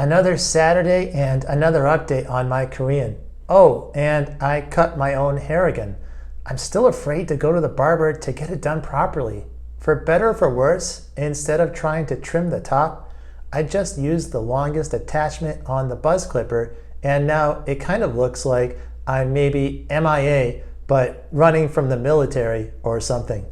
Another Saturday and another update on my Korean. Oh, and I cut my own hair again. I'm still afraid to go to the barber to get it done properly. For better or for worse, instead of trying to trim the top, I just used the longest attachment on the buzz clipper, and now it kind of looks like I'm maybe MIA, but running from the military or something.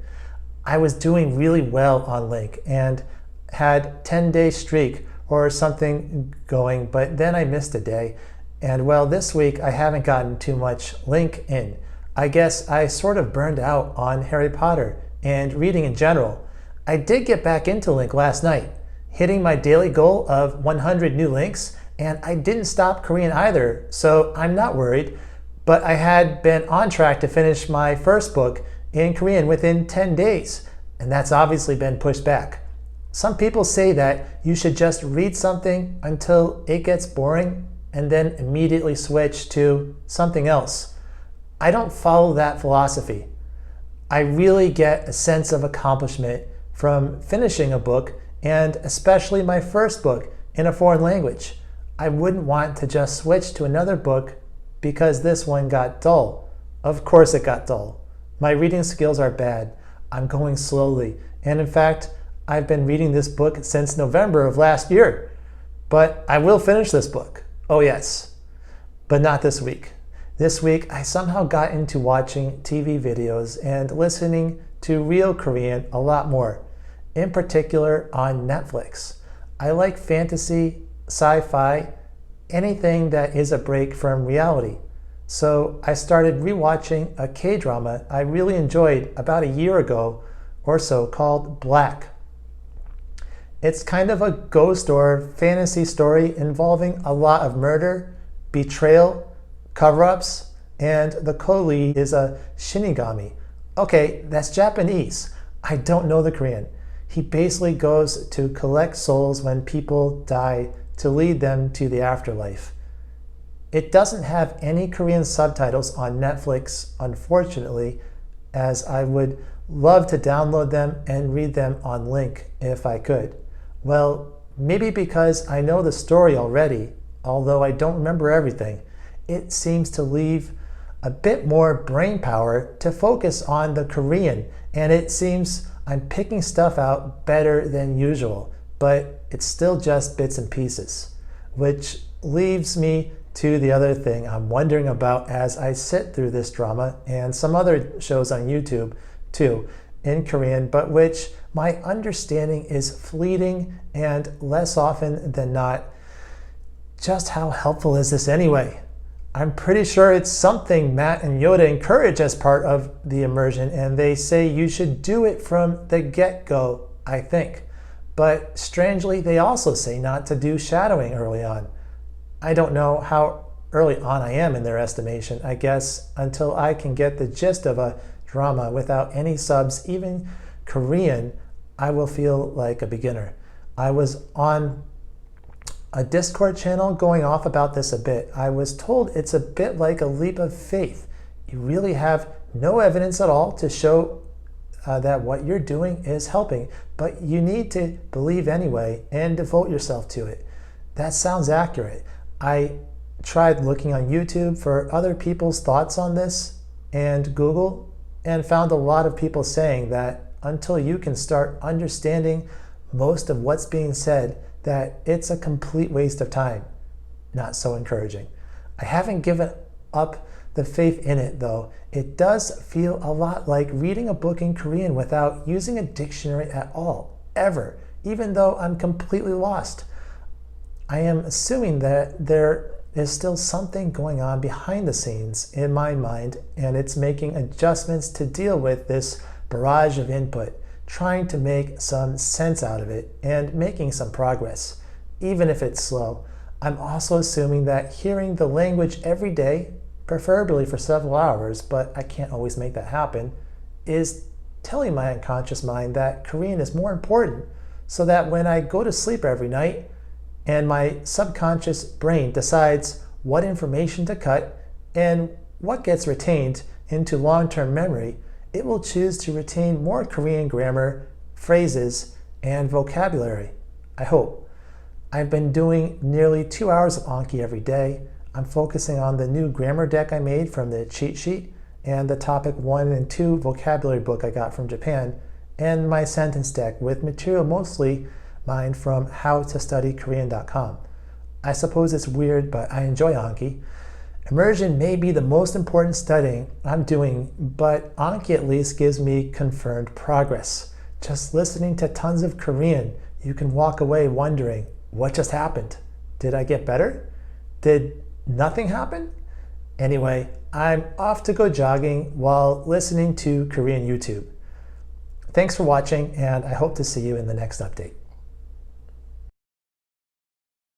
I was doing really well on Link and had 10-day streak or something going, but then I missed a day. And well, this week I haven't gotten too much Link in. I guess I sort of burned out on Harry Potter and reading in general. I did get back into Link last night, hitting my daily goal of 100 new links, and I didn't stop Korean either, so I'm not worried. But I had been on track to finish my first book in Korean within 10 days, and that's obviously been pushed back. Some people say that you should just read something until it gets boring and then immediately switch to something else. I don't follow that philosophy. I really get a sense of accomplishment from finishing a book, and especially my first book in a foreign language. I wouldn't want to just switch to another book because this one got dull. Of course it got dull. My reading skills are bad. I'm going slowly. And in fact, I've been reading this book since November of last year. But I will finish this book. Oh yes. But not this week. This week, I somehow got into watching TV videos and listening to real Korean a lot more. In particular on Netflix. I like fantasy, sci-fi, anything that is a break from reality. So I started rewatching a K-drama I really enjoyed about a year ago or so called Black. It's kind of a ghost or fantasy story involving a lot of murder, betrayal, cover-ups, and the co-lead is a Shinigami. Okay, that's Japanese. I don't know the Korean. He basically goes to collect souls when people die to lead them to the afterlife. It doesn't have any Korean subtitles on Netflix, unfortunately, as I would love to download them and read them on Link if I could. Well, maybe because I know the story already, although I don't remember everything. It seems to leave a bit more brain power to focus on the Korean, and it seems I'm picking stuff out better than usual, but it's still just bits and pieces, which leaves me to the other thing I'm wondering about as I sit through this drama and some other shows on YouTube too in Korean, but which my understanding is fleeting and less often than not. Just how helpful is this anyway? I'm pretty sure it's something Matt and Yoda encourage as part of the immersion, and they say you should do it from the get-go, I think. But strangely, they also say not to do shadowing early on. I don't know how early on I am in their estimation. I guess until I can get the gist of a drama without any subs, even Korean, I will feel like a beginner. I was on a Discord channel going off about this a bit. I was told it's a bit like a leap of faith. You really have no evidence at all to show that what you're doing is helping, but you need to believe anyway and devote yourself to it. That sounds accurate. I tried looking on YouTube for other people's thoughts on this and Google, and found a lot of people saying that until you can start understanding most of what's being said, that it's a complete waste of time. Not so encouraging. I haven't given up the faith in it though. It does feel a lot like reading a book in Korean without using a dictionary at all, ever, even though I'm completely lost. I am assuming that there is still something going on behind the scenes in my mind, and it's making adjustments to deal with this barrage of input, trying to make some sense out of it and making some progress, even if it's slow. I'm also assuming that hearing the language every day, preferably for several hours, but I can't always make that happen, is telling my unconscious mind that Korean is more important, so that when I go to sleep every night and my subconscious brain decides what information to cut and what gets retained into long-term memory, it will choose to retain more Korean grammar, phrases, and vocabulary. I hope. I've been doing nearly 2 hours of Anki every day. I'm focusing on the new grammar deck I made from the cheat sheet and the topic 1 and 2 vocabulary book I got from Japan, and my sentence deck with material mostly mined from howtostudykorean.com. I suppose it's weird, but I enjoy Anki. Immersion may be the most important studying I'm doing, but Anki at least gives me confirmed progress. Just listening to tons of Korean, you can walk away wondering, what just happened? Did I get better? Did nothing happen? Anyway, I'm off to go jogging while listening to Korean YouTube. Thanks for watching, and I hope to see you in the next update.